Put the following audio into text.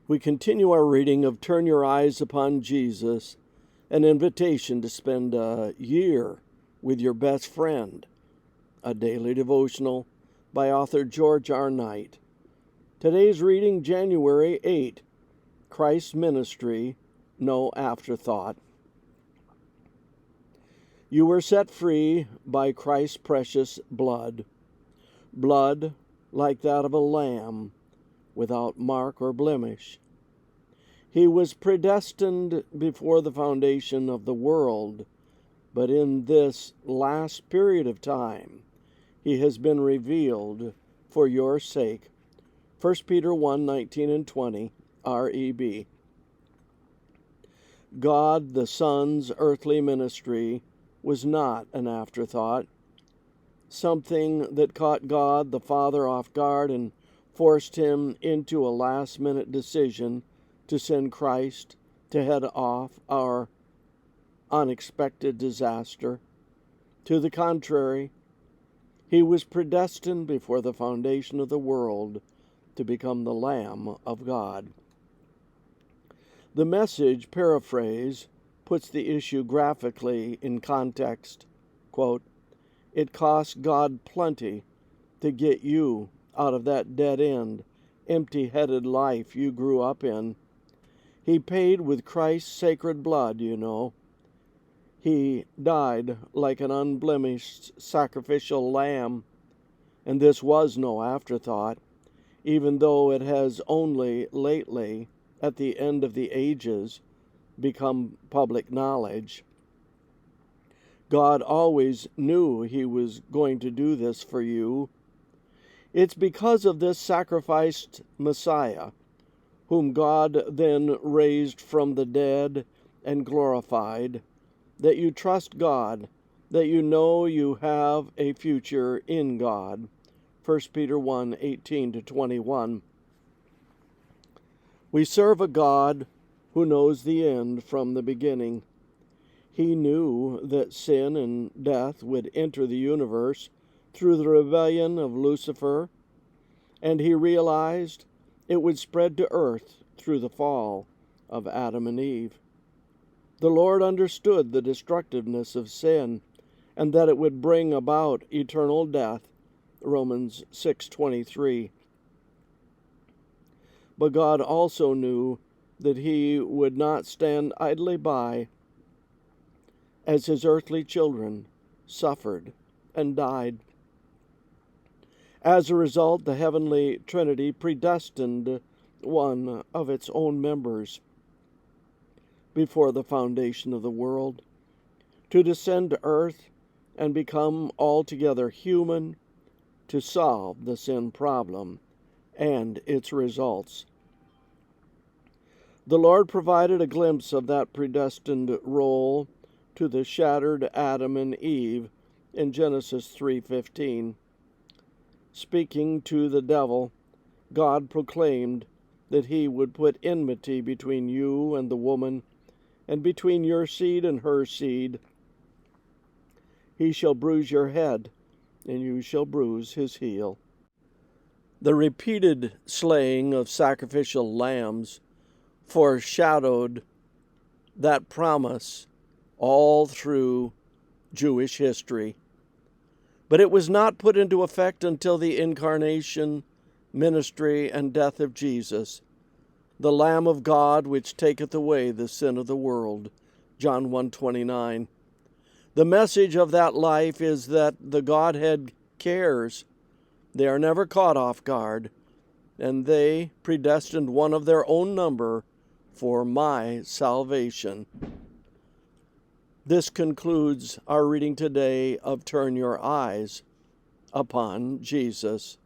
We continue our reading of Turn Your Eyes Upon Jesus, an invitation to spend a year with your best friend, a daily devotional by author George R. Knight. Today's reading, January 8, Christ's Ministry, No Afterthought. You were set free by Christ's precious blood, blood like that of a lamb, without mark or blemish. He was predestined before the foundation of the world, but in this last period of time, he has been revealed for your sake. 1 Peter 1:19 and 20, R.E.B. God the Son's earthly ministry was not an afterthought, something that caught God the Father off guard and forced him into a last-minute decision to send Christ to head off our unexpected disaster. To the contrary, he was predestined before the foundation of the world to become the Lamb of God. The Message paraphrase puts the issue graphically in context. Quote, "It cost God plenty to get you out of that dead-end, empty-headed life you grew up in. He paid with Christ's sacred blood, you know. He died like an unblemished sacrificial lamb, and this was no afterthought, even though it has only lately, at the end of the ages, become public knowledge. God always knew he was going to do this for you. It's because of this sacrificed Messiah, whom God then raised from the dead and glorified, that you trust God, that you know you have a future in God. 1 Peter 1:18 to 21. We serve a God who knows the end from the beginning. He knew that sin and death would enter the universe through the rebellion of Lucifer, and he realized it would spread to earth through the fall of Adam and Eve. The Lord understood the destructiveness of sin and that it would bring about eternal death, Romans 6:23. But God also knew that he would not stand idly by as his earthly children suffered and died. As a result, the heavenly Trinity predestined one of its own members before the foundation of the world to descend to earth and become altogether human to solve the sin problem and its results. The Lord provided a glimpse of that predestined role to the shattered Adam and Eve in Genesis 3:15. Speaking to the devil, God proclaimed that he would put enmity between you and the woman, and between your seed and her seed. He shall bruise your head, and you shall bruise his heel. The repeated slaying of sacrificial lambs foreshadowed that promise all through Jewish history. But it was not put into effect until the incarnation, ministry, and death of Jesus, the Lamb of God which taketh away the sin of the world, John 1:29. The message of that life is that the Godhead cares. They are never caught off guard, and they predestined one of their own number for my salvation. This concludes our reading today of Turn Your Eyes Upon Jesus.